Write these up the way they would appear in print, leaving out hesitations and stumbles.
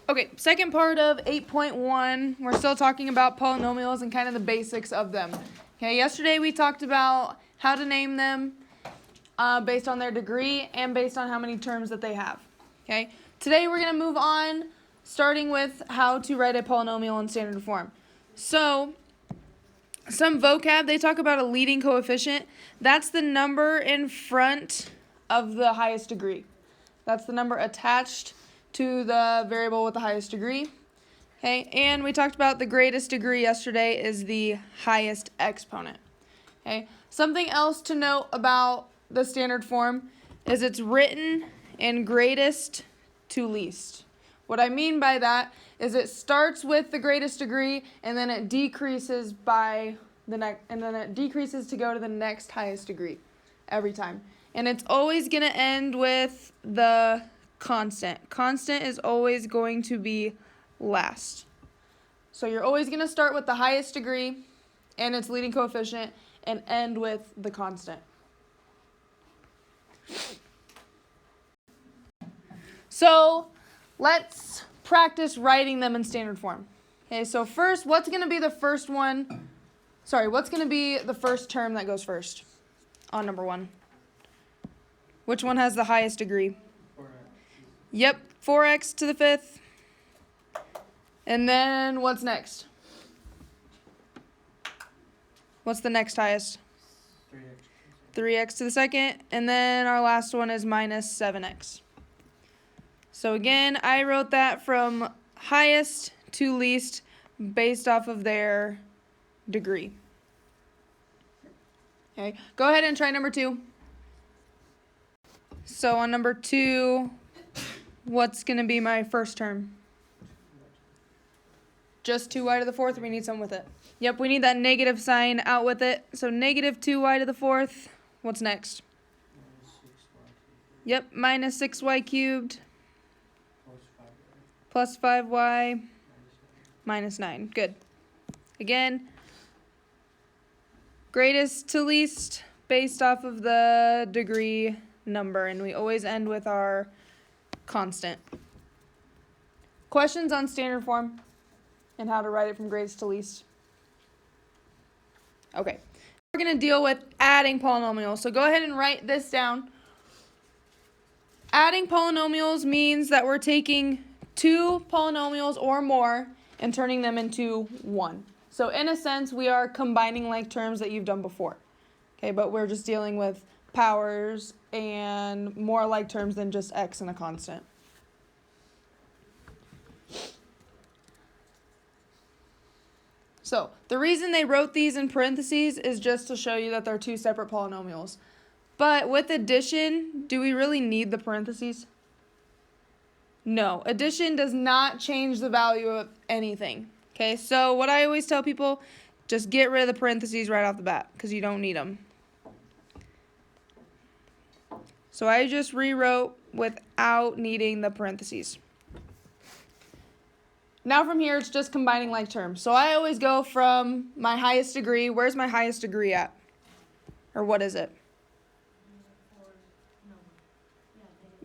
Okay, second part of 8.1, we're still talking about polynomials and kind of the basics of them. Okay, yesterday we talked about how to name them based on their degree and based on how many terms that they have. Okay, today we're going to move on, starting with how to write a polynomial in standard form. So, some vocab, they talk about a leading coefficient. That's the number in front of the highest degree. That's the number attached to the variable with the highest degree. Okay, and we talked about the greatest degree yesterday is the highest exponent. Okay, something else to note about the standard form is it's written in greatest to least. What I mean by that is it starts with the greatest degree and then it decreases by the next, and then it decreases to go to the next highest degree every time. And it's always going to end with the constant. Constant is always going to be last. So you're always going to start with the highest degree and its leading coefficient and end with the constant. So let's practice writing them in standard form. Okay, so first, what's going to be the first one? Sorry, what's going to be the first term that goes first on number 1? Which one has the highest degree? 4x. Yep, 4x to the 5th. And then what's next? What's the next highest? 3x. 3x to the 2nd. And then our last one is minus 7x. So again, I wrote that from highest to least based off of their degree. Okay, go ahead and try number 2. So on number 2, what's going to be my first term? Just 2y to the 4th, or we need some with it? Yep, we need that negative sign out with it. So negative 2y to the 4th. What's next? Yep, minus 6y cubed. Plus 5y. Minus 9. Good. Again, greatest to least based off of the degree number, and we always end with our constant. Questions on standard form and how to write it from greatest to least? Okay. We're going to deal with adding polynomials. So go ahead and write this down. Adding polynomials means that we're taking 2 polynomials or more and turning them into 1. So in a sense, we are combining like terms that you've done before. Okay, but we're just dealing with powers and more like terms than just x and a constant. So the reason they wrote these in parentheses is just to show you that they're 2 separate polynomials. But with addition, do we really need the parentheses? No, addition does not change the value of anything. Okay, so what I always tell people, just get rid of the parentheses right off the bat because you don't need them. So I just rewrote without needing the parentheses. Now from here, it's just combining like terms. So I always go from my highest degree. Where's my highest degree at? Or what is it?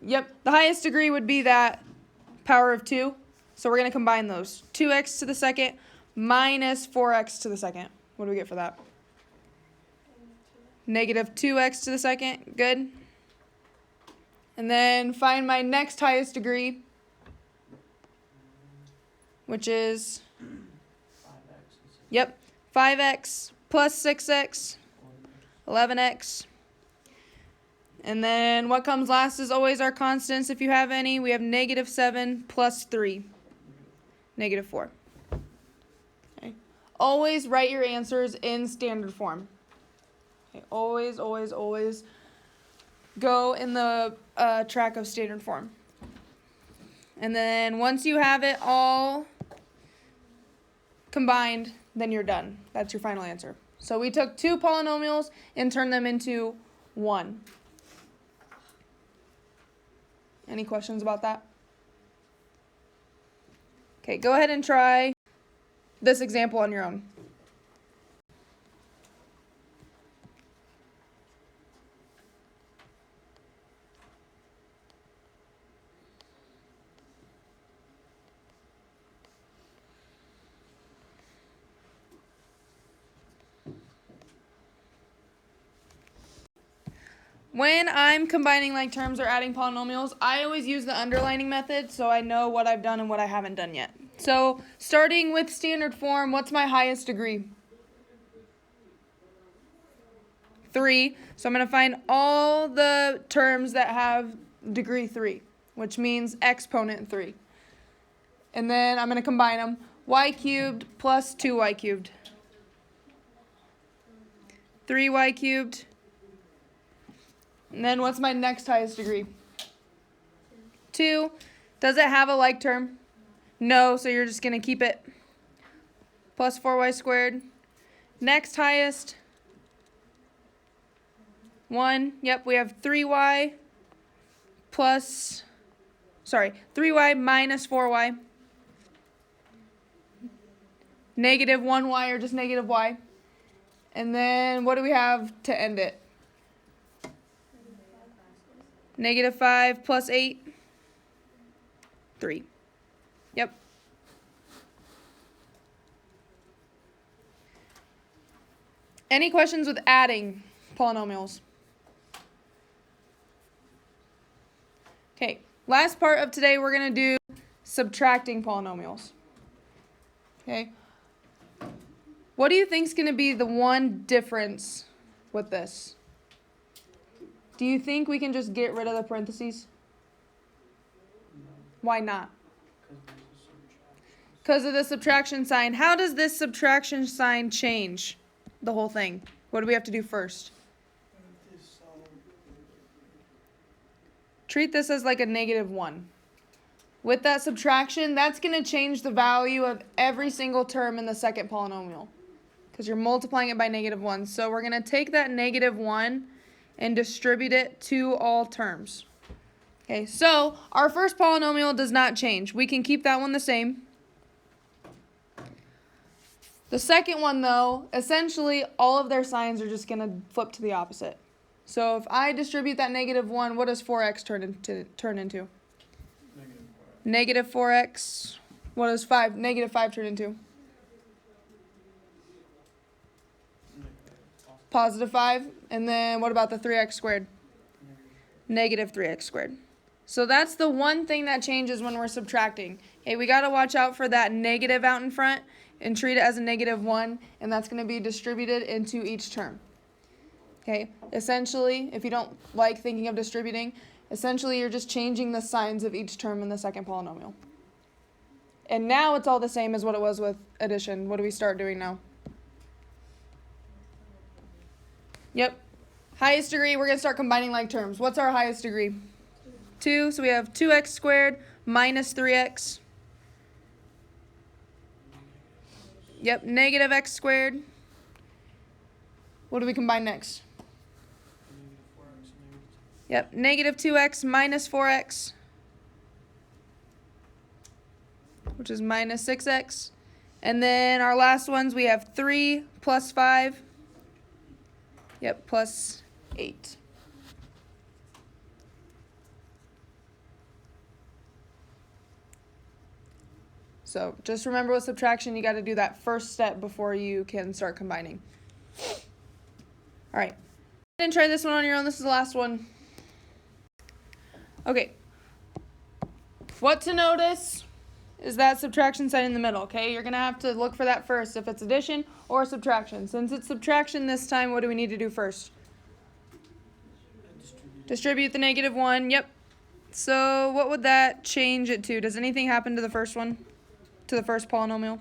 Yep, the highest degree would be that power of 2. So we're going to combine those. 2x to the 2nd minus 4x to the 2nd. What do we get for that? Negative 2x to the 2nd. Good. And then find my next highest degree, which is, 5x. yep, 5x plus 6x, 11x. And then what comes last is always our constants, if you have any. We have negative 7 plus 3, negative 4. Okay. Always write your answers in standard form. Okay. Always, always, always go in the track of standard form. And then once you have it all combined, then you're done. That's your final answer. So we took 2 polynomials and turned them into 1. Any questions about that? Okay, go ahead and try this example on your own. when I'm combining like terms or adding polynomials, I always use the underlining method so I know what I've done and what I haven't done yet. So starting with standard form, what's my highest degree? 3. So I'm going to find all the terms that have degree 3, which means exponent 3. And then I'm going to combine them. Y cubed plus 2y cubed. 3y cubed. And then what's my next highest degree? 2. Does it have a like term? No, so you're just going to keep it. Plus 4y squared. Next highest. 1. Yep, we have 3y minus 4y. Negative 1y or just negative y. And then what do we have to end it? Negative 5 plus 8. 3. Yep. Any questions with adding polynomials? Okay, last part of today we're going to do subtracting polynomials. Okay. What do you think is going to be the one difference with this? Do you think we can just get rid of the parentheses? Why not? Because of the subtraction sign. How does this subtraction sign change the whole thing? What do we have to do first? Treat this as like a negative 1. With that subtraction, that's going to change the value of every single term in the second polynomial, because you're multiplying it by negative 1. So we're going to take that negative 1 and distribute it to all terms. Okay, so our first polynomial does not change. We can keep that one the same. The second one, though, essentially all of their signs are just going to flip to the opposite. So if I distribute that negative 1, what does 4x turn into? Negative 4x. What does negative 5 turn into? Positive 5. And then what about the 3x squared? Negative 3x squared. So that's the one thing that changes when we're subtracting. Okay, we got to watch out for that negative out in front and treat it as a negative 1, and that's going to be distributed into each term. Okay, essentially, if you don't like thinking of distributing, essentially you're just changing the signs of each term in the second polynomial. And now it's all the same as what it was with addition. What do we start doing now? Yep. Highest degree, we're going to start combining like terms. What's our highest degree? 2. So we have 2x squared minus 3x. Yep, negative x squared. What do we combine next? Yep, negative 2x minus 4x, which is minus 6x. And then our last ones, we have 3 plus 5. Yep, plus 8. So just remember with subtraction, you got to do that first step before you can start combining. All right. And try this one on your own. This is the last one. Okay. What to notice is that subtraction sign in the middle, okay? You're going to have to look for that first, if it's addition or subtraction. Since it's subtraction this time, what do we need to do first? Distribute the negative 1. Yep. So what would that change it to? Does anything happen to the first one? To the first polynomial?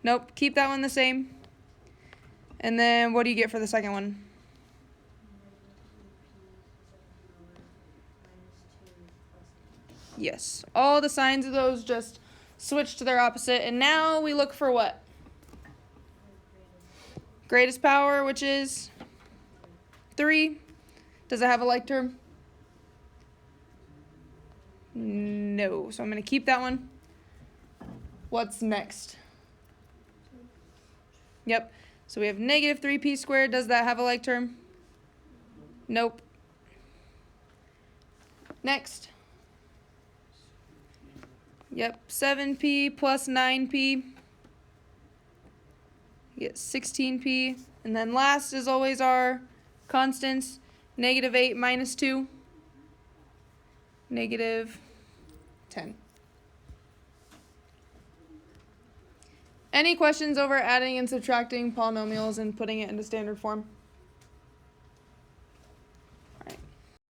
Nope. Keep that one the same. And then what do you get for the second one? Yes. All the signs of those just switch to their opposite. And now we look for what? Greatest power, which is 3. Does it have a like term? No. So I'm going to keep that one. What's next? Yep. So we have negative 3p squared. Does that have a like term? Nope. Next. Yep. 7p plus 9p. You get 16p. And then last is always our constants. Negative 8 minus 2. Negative 10. Any questions over adding and subtracting polynomials and putting it into standard form?